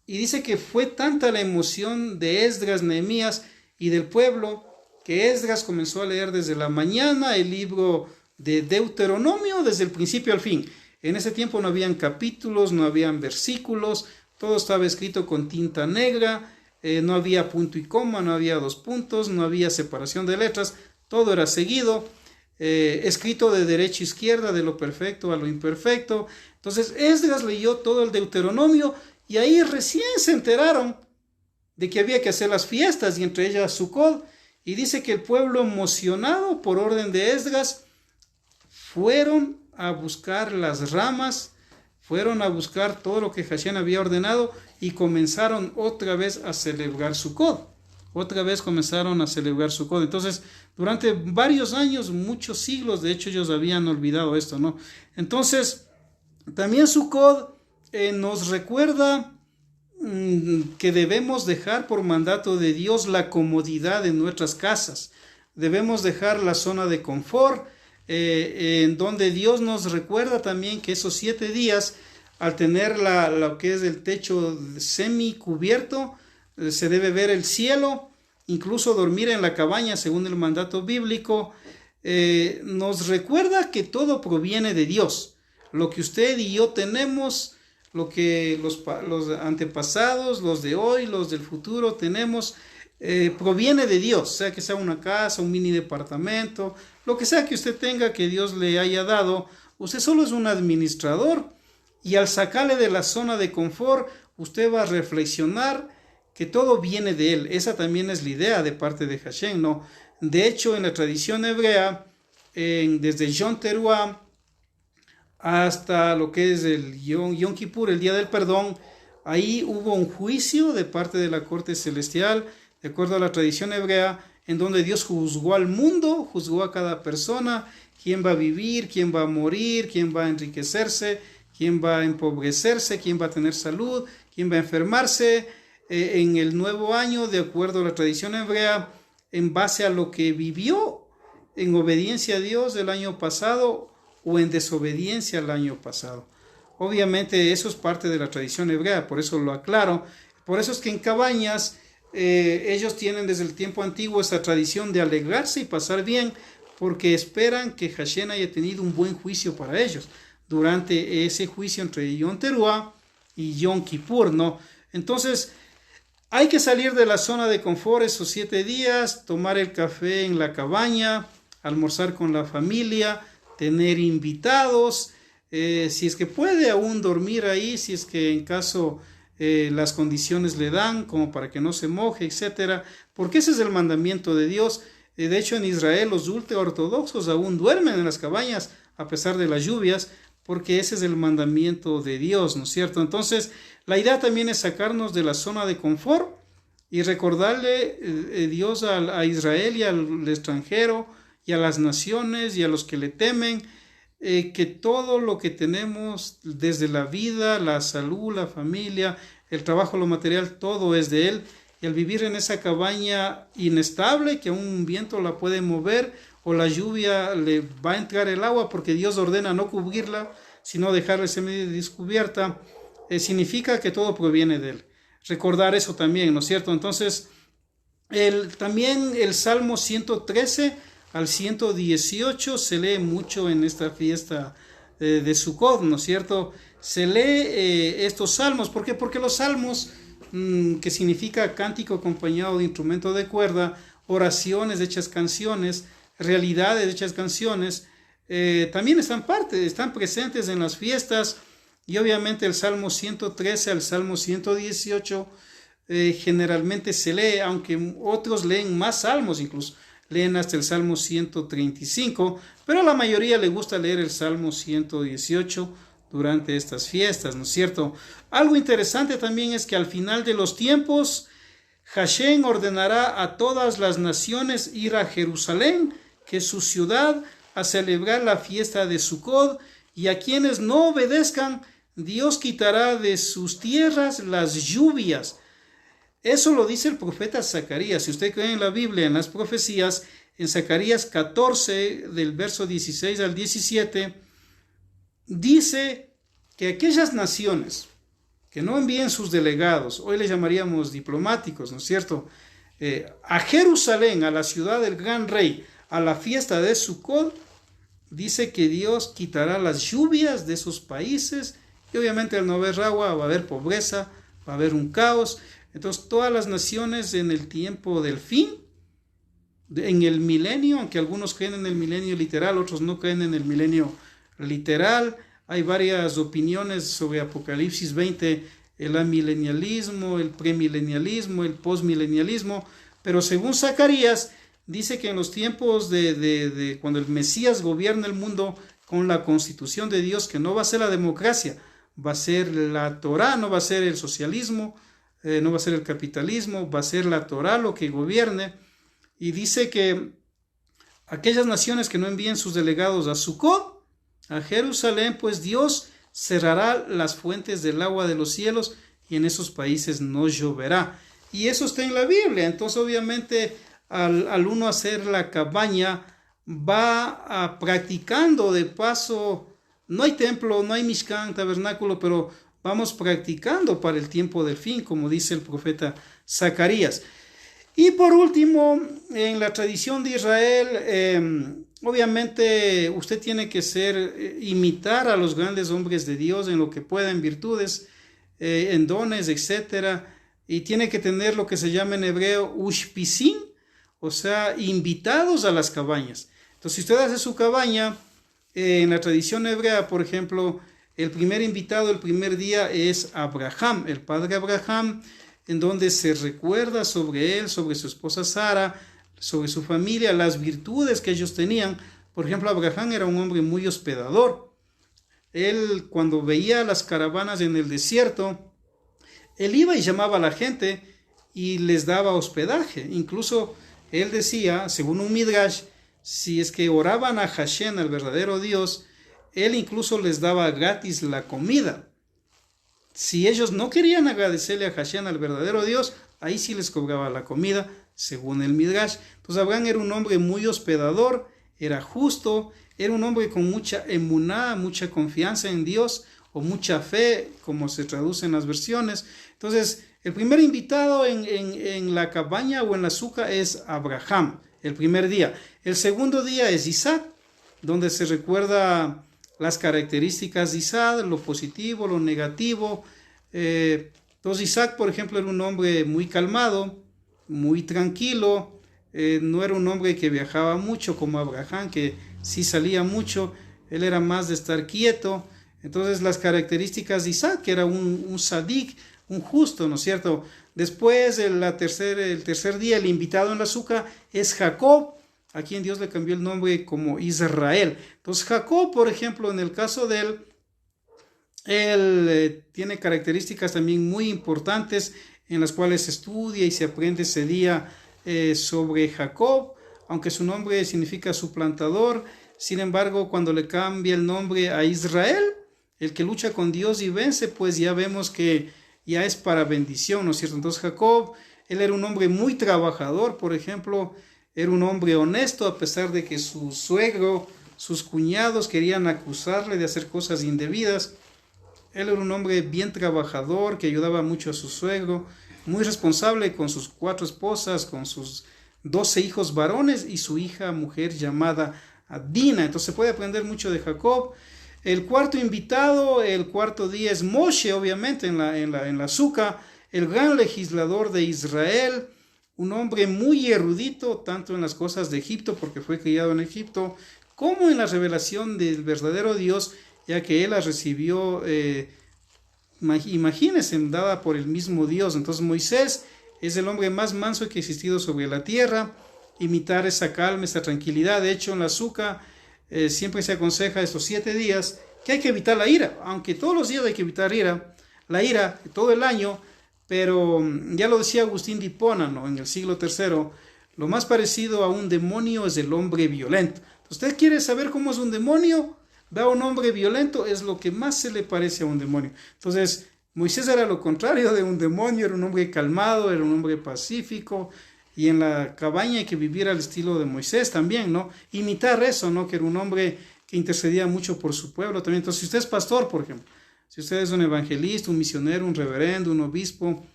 y dice que fue tanta la emoción de Esdras, Nehemías y del pueblo, que Esdras comenzó a leer desde la mañana el libro de Deuteronomio desde el principio al fin. En ese tiempo no habían capítulos, no habían versículos, todo estaba escrito con tinta negra, no había punto y coma, no había 2 puntos, no había separación de letras, todo era seguido, escrito de derecha a izquierda, de lo perfecto a lo imperfecto. Entonces Esdras leyó todo el Deuteronomio, y ahí recién se enteraron de que había que hacer las fiestas, y entre ellas Sucot. Y dice que el pueblo, emocionado por orden de Esdras, fueron a buscar las ramas, fueron a buscar todo lo que Hashem había ordenado, y comenzaron otra vez a celebrar Sucot. Entonces, durante varios años, muchos siglos, de hecho, ellos habían olvidado esto, ¿no? Entonces, también Sucot nos recuerda que debemos dejar por mandato de Dios la comodidad en nuestras casas. Debemos dejar la zona de confort, en donde Dios nos recuerda también que esos 7 días, al tener lo que es el techo semi cubierto, se debe ver el cielo, incluso dormir en la cabaña según el mandato bíblico. Nos recuerda que todo proviene de Dios. Lo que usted y yo tenemos, lo que los antepasados, los de hoy, los del futuro tenemos, proviene de Dios, sea que sea una casa, un mini departamento, lo que sea que usted tenga que Dios le haya dado, usted solo es un administrador y al sacarle de la zona de confort, usted va a reflexionar que todo viene de él. Esa también es la idea de parte de Hashem, ¿no? De hecho, en la tradición hebrea, desde Yom Teruah hasta lo que es el Yom Kippur, el Día del Perdón, ahí hubo un juicio de parte de la corte celestial, de acuerdo a la tradición hebrea, en donde Dios juzgó al mundo, juzgó a cada persona, quién va a vivir, quién va a morir, quién va a enriquecerse, quién va a empobrecerse, quién va a tener salud, quién va a enfermarse, en el nuevo año, de acuerdo a la tradición hebrea, en base a lo que vivió en obediencia a Dios el año pasado o en desobediencia al año pasado. Obviamente eso es parte de la tradición hebrea, por eso lo aclaro. Por eso es que en Cabañas ellos tienen desde el tiempo antiguo esta tradición de alegrarse y pasar bien, porque esperan que Hashem haya tenido un buen juicio para ellos durante ese juicio entre Yom Teruah y Yom Kippur, ¿no? Entonces, hay que salir de la zona de confort esos 7 días, tomar el café en la cabaña, almorzar con la familia, tener invitados, si es que puede aún dormir ahí, si es que en caso las condiciones le dan, como para que no se moje, etcétera, porque ese es el mandamiento de Dios. De hecho, en Israel los ultraortodoxos aún duermen en las cabañas a pesar de las lluvias, porque ese es el mandamiento de Dios, ¿no es cierto? Entonces, la idea también es sacarnos de la zona de confort y recordarle Dios a Israel y al extranjero y a las naciones y a los que le temen, que todo lo que tenemos, desde la vida, la salud, la familia, el trabajo, lo material, todo es de Él. Y al vivir en esa cabaña inestable, que un viento la puede mover o la lluvia le va a entrar el agua porque Dios ordena no cubrirla, sino dejarla semi descubierta, significa que todo proviene de Él. Recordar eso también, ¿no es cierto? Entonces, también el Salmo 113 al 118 se lee mucho en esta fiesta de Sukkot, ¿no es cierto? Se lee estos salmos. ¿Por qué? Porque los salmos, que significa cántico acompañado de instrumento de cuerda, oraciones hechas canciones, realidades hechas canciones, también están presentes en las fiestas. Y obviamente el Salmo 113 al Salmo 118 generalmente se lee, aunque otros leen más salmos, incluso leen hasta el Salmo 135, pero a la mayoría le gusta leer el Salmo 118 durante estas fiestas, ¿no es cierto? Algo interesante también es que al final de los tiempos, Hashem ordenará a todas las naciones ir a Jerusalén, que es su ciudad, a celebrar la fiesta de Sukkot, y a quienes no obedezcan, Dios quitará de sus tierras las lluvias. Eso lo dice el profeta Zacarías. Si usted cree en la Biblia, en las profecías, en Zacarías 14, del verso 16 al 17, dice que aquellas naciones que no envíen sus delegados, hoy les llamaríamos diplomáticos, ¿no es cierto?, a Jerusalén, a la ciudad del gran rey, a la fiesta de Sukkot, dice que Dios quitará las lluvias de esos países, y obviamente al no haber agua va a haber pobreza, va a haber un caos. Entonces todas las naciones en el tiempo del fin, en el milenio, aunque algunos creen en el milenio literal, otros no creen en el milenio literal, hay varias opiniones sobre Apocalipsis 20, el amilenialismo, el premilenialismo, el postmilenialismo, pero según Zacarías, dice que en los tiempos de cuando el Mesías gobierna el mundo con la constitución de Dios, que no va a ser la democracia, va a ser la Torá, no va a ser el socialismo, no va a ser el capitalismo, va a ser la Torá lo que gobierne. Y dice que aquellas naciones que no envíen sus delegados a Sukkot, a Jerusalén, pues Dios cerrará las fuentes del agua de los cielos y en esos países no lloverá. Y eso está en la Biblia. Entonces obviamente al uno hacer la cabaña va practicando de paso. No hay templo, no hay Mishkan, tabernáculo, pero vamos practicando para el tiempo del fin, como dice el profeta Zacarías. Y por último, en la tradición de Israel, obviamente usted tiene que imitar a los grandes hombres de Dios en lo que pueda, en virtudes, en dones, etc. y tiene que tener lo que se llama en hebreo ushpisin, o sea, invitados a las cabañas. Entonces, si usted hace su cabaña, en la tradición hebrea, por ejemplo, el primer invitado el primer día es Abraham, el padre Abraham, en donde se recuerda sobre él, sobre su esposa Sara, sobre su familia, las virtudes que ellos tenían. Por ejemplo, Abraham era un hombre muy hospedador. Él, cuando veía las caravanas en el desierto, él iba y llamaba a la gente y les daba hospedaje. Incluso él decía, según un midrash, si es que oraban a Hashem, al verdadero Dios, él incluso les daba gratis la comida. Si ellos no querían agradecerle a Hashem, al verdadero Dios, ahí sí les cobraba la comida, según el midrash. Entonces Abraham era un hombre muy hospedador, era justo, era un hombre con mucha emuná, mucha confianza en Dios, o mucha fe, como se traduce en las versiones. Entonces, el primer invitado en la cabaña o en la suca es Abraham, el primer día. El segundo día es Isaac, donde se recuerda las características de Isaac, lo positivo, lo negativo. Entonces Isaac, por ejemplo, era un hombre muy calmado, muy tranquilo, no era un hombre que viajaba mucho como Abraham, que sí salía mucho, él era más de estar quieto. Entonces las características de Isaac, que era un sadik, un justo, ¿no es cierto? Después, el tercer día, el invitado en la suca es Jacob, a quien Dios le cambió el nombre como Israel. Entonces Jacob, por ejemplo, en el caso de él tiene características también muy importantes en las cuales se estudia y se aprende ese día sobre Jacob, aunque su nombre significa suplantador. Sin embargo, cuando le cambia el nombre a Israel, el que lucha con Dios y vence, pues ya vemos que ya es para bendición, ¿no es cierto? Entonces Jacob, él era un hombre muy trabajador, por ejemplo, era un hombre honesto, a pesar de que su suegro, sus cuñados querían acusarle de hacer cosas indebidas. Él era un hombre bien trabajador, que ayudaba mucho a su suegro, muy responsable con sus 4 esposas, con sus 12 hijos varones y su hija mujer llamada Dina. Entonces se puede aprender mucho de Jacob. El cuarto invitado, el cuarto día es Moshe, obviamente, en la suca, el gran legislador de Israel, un hombre muy erudito, tanto en las cosas de Egipto, porque fue criado en Egipto, como en la revelación del verdadero Dios, ya que él la recibió, imagínense, dada por el mismo Dios. Entonces Moisés es el hombre más manso que ha existido sobre la tierra, imitar esa calma, esa tranquilidad. De hecho, en la suca siempre se aconseja estos 7 días que hay que evitar la ira, aunque todos los días hay que evitar la ira todo el año, pero ya lo decía Agustín de Hipona, ¿no? En el siglo III, lo más parecido a un demonio es el hombre violento. ¿Usted quiere saber cómo es un demonio? Ve a un hombre violento, es lo que más se le parece a un demonio. Entonces, Moisés era lo contrario de un demonio, era un hombre calmado, era un hombre pacífico, y en la cabaña hay que vivir al estilo de Moisés también, ¿no? Imitar eso, ¿no? Que era un hombre que intercedía mucho por su pueblo también. Entonces, si usted es pastor, por ejemplo, si usted es un evangelista, un misionero, un reverendo, un obispo,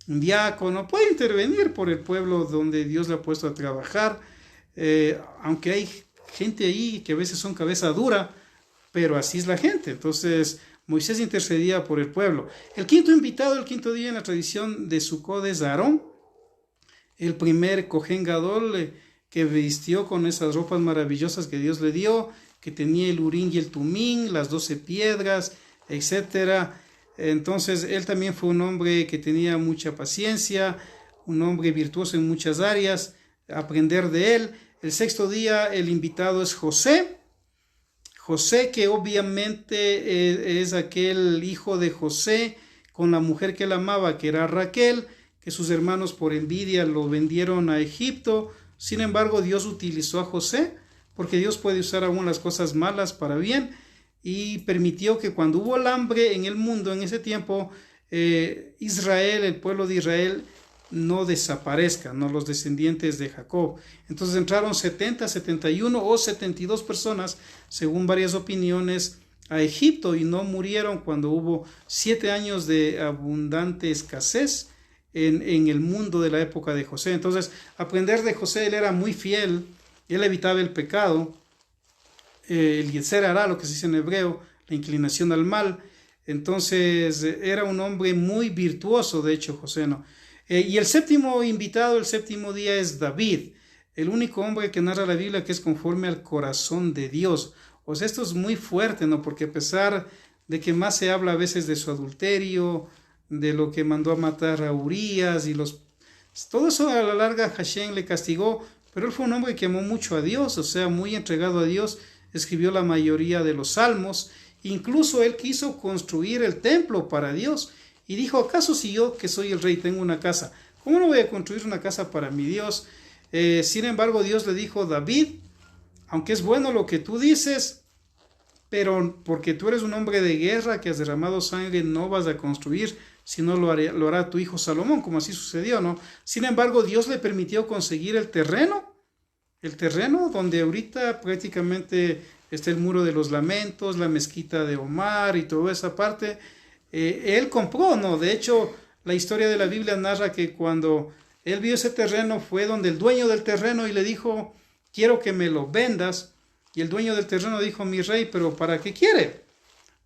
un diácono, puede intervenir por el pueblo donde Dios le ha puesto a trabajar, aunque hay gente ahí que a veces son cabeza dura, pero así es la gente. Entonces, Moisés intercedía por el pueblo. El quinto invitado, el quinto día en la tradición de Sukkot es Aarón, el primer Cohen Gadol que vistió con esas ropas maravillosas que Dios le dio, que tenía el Urín y el Tumín, las 12 piedras, etc. Entonces, él también fue un hombre que tenía mucha paciencia, un hombre virtuoso en muchas áreas, aprender de él. El sexto día, el invitado es José. José, que obviamente es aquel hijo de José con la mujer que él amaba, que era Raquel, que sus hermanos por envidia lo vendieron a Egipto. Sin embargo, Dios utilizó a José, porque Dios puede usar aún las cosas malas para bien, y permitió que cuando hubo el hambre en el mundo en ese tiempo, Israel, el pueblo de Israel, no desaparezca, no los descendientes de Jacob. Entonces entraron 70, 71 o 72 personas, según varias opiniones, a Egipto, y no murieron cuando hubo 7 años de abundante escasez en el mundo de la época de José. Entonces, aprender de José, él era muy fiel, él evitaba el pecado, el Yetzer Hará, lo que se dice en hebreo, la inclinación al mal. Entonces era un hombre muy virtuoso, de hecho, José, ¿no? Y el séptimo invitado, el séptimo día, es David, el único hombre que narra la Biblia que es conforme al corazón de Dios. O sea, esto es muy fuerte, ¿no? Porque a pesar de que más se habla a veces de su adulterio, de lo que mandó a matar a Urías todo eso a la larga Hashem le castigó, pero él fue un hombre que amó mucho a Dios, o sea, muy entregado a Dios, escribió la mayoría de los salmos, incluso él quiso construir el templo para Dios y dijo, ¿acaso si yo que soy el rey tengo una casa, cómo no voy a construir una casa para mi Dios? Sin embargo, Dios le dijo, David, aunque es bueno lo que tú dices, pero porque tú eres un hombre de guerra que has derramado sangre, no vas a construir, sino lo hará tu hijo Salomón, como así sucedió, ¿no? Sin embargo, Dios le permitió conseguir el terreno donde ahorita prácticamente está el Muro de los Lamentos, la mezquita de Omar y toda esa parte. Él compró, ¿no? De hecho, la historia de la Biblia narra que cuando él vio ese terreno fue donde el dueño del terreno y le dijo, quiero que me lo vendas. Y el dueño del terreno dijo, mi rey, ¿pero para qué quiere?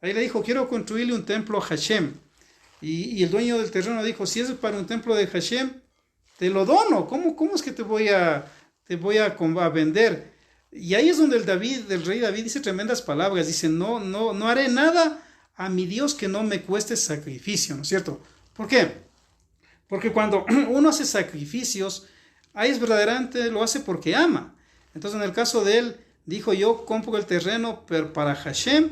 Ahí le dijo, quiero construirle un templo a Hashem. Y el dueño del terreno dijo, si es para un templo de Hashem, te lo dono. ¿Cómo es que te voy a vender? Y ahí es donde el rey David dice tremendas palabras. Dice, no haré nada a mi Dios que no me cueste sacrificio, ¿no es cierto? ¿Por qué? Porque cuando uno hace sacrificios, ahí es verdaderamente lo hace porque ama. Entonces en el caso de él, dijo, yo compro el terreno para Hashem,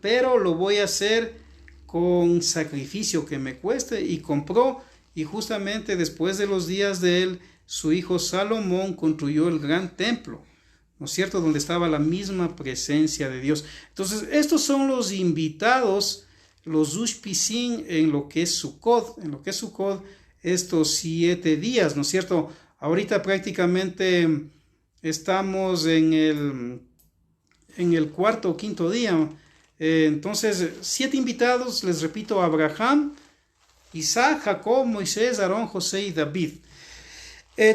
pero lo voy a hacer con sacrificio que me cueste, y compró, y justamente después de los días de él, su hijo Salomón construyó el gran templo, ¿no es cierto?, donde estaba la misma presencia de Dios. Entonces, estos son los invitados, los Ushpisin, en lo que es Sukkot, estos 7 días, ¿no es cierto? Ahorita prácticamente estamos en el cuarto o quinto día. Entonces, 7 invitados, les repito, Abraham, Isaac, Jacob, Moisés, Aarón, José y David.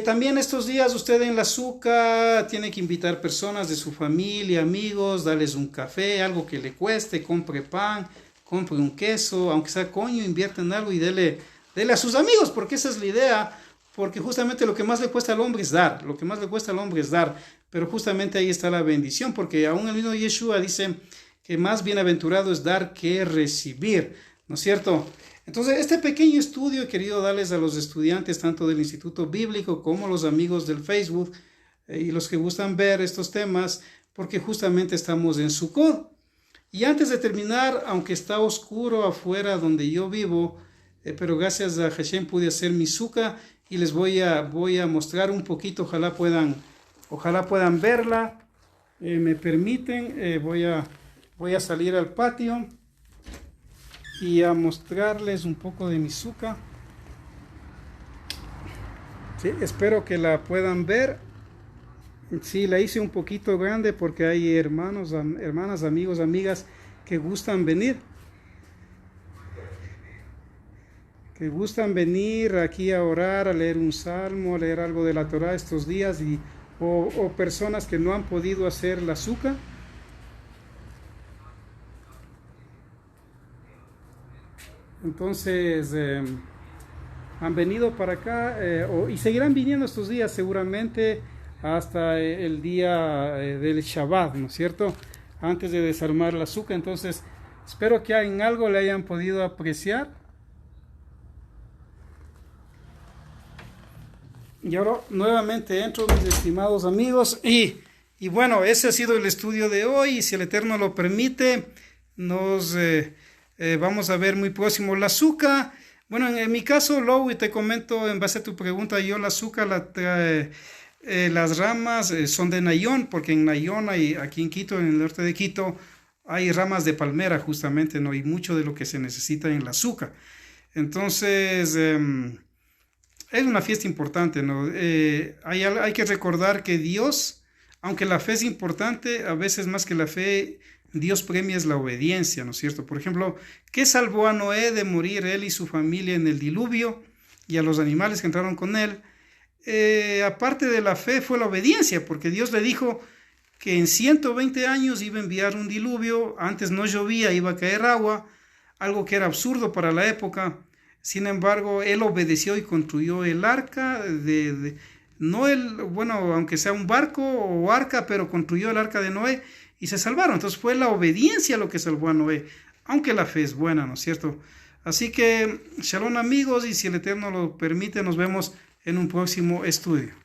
También estos días usted en la azúcar tiene que invitar personas de su familia, amigos, darles un café, algo que le cueste, compre pan, compre un queso, aunque sea coño, invierta en algo y dele a sus amigos, porque esa es la idea, porque justamente lo que más le cuesta al hombre es dar, pero justamente ahí está la bendición, porque aún el mismo Yeshua dice que más bienaventurado es dar que recibir, ¿no es cierto? Entonces, este pequeño estudio he querido darles a los estudiantes tanto del Instituto Bíblico como los amigos del Facebook y los que gustan ver estos temas, porque justamente estamos en Sukkot. Y antes de terminar, aunque está oscuro afuera donde yo vivo, pero gracias a Hashem pude hacer mi sukkah y les voy a mostrar un poquito, ojalá puedan verla. Me permiten, voy a salir al patio y a mostrarles un poco de mi sukkah. Sí, espero que la puedan ver. Sí, la hice un poquito grande porque hay hermanos, hermanas, amigos, amigas que gustan venir. Aquí a orar, a leer un salmo, a leer algo de la Torah estos días, o personas que no han podido hacer la sukkah. Entonces han venido para acá y seguirán viniendo estos días seguramente hasta el día del Shabbat, ¿no es cierto?, antes de desarmar la sukkah. Entonces espero que en algo le hayan podido apreciar. Y ahora nuevamente entro, mis estimados amigos, y bueno, ese ha sido el estudio de hoy, y si el Eterno lo permite, nos vamos a ver muy próximo la sukkah. Bueno, en mi caso, Lowy, te comento en base a tu pregunta, yo la sukkah las ramas son de Nayón, porque en Nayón, aquí en Quito, en el norte de Quito, hay ramas de palmera justamente, ¿no? Y mucho de lo que se necesita en la sukkah. Entonces, es una fiesta importante, ¿no? Hay que recordar que Dios, aunque la fe es importante, a veces más que la fe, Dios premia es la obediencia, ¿no es cierto? Por ejemplo, ¿qué salvó a Noé de morir él y su familia en el diluvio y a los animales que entraron con él? Aparte de la fe, fue la obediencia, porque Dios le dijo que en 120 años iba a enviar un diluvio, antes no llovía, iba a caer agua, algo que era absurdo para la época. Sin embargo, él obedeció y construyó el arca no el, bueno, aunque sea un barco o arca, pero construyó el arca de Noé y se salvaron. Entonces fue la obediencia lo que salvó a Noé, aunque la fe es buena, ¿no es cierto? Así que, shalom amigos, y si el Eterno lo permite, nos vemos en un próximo estudio.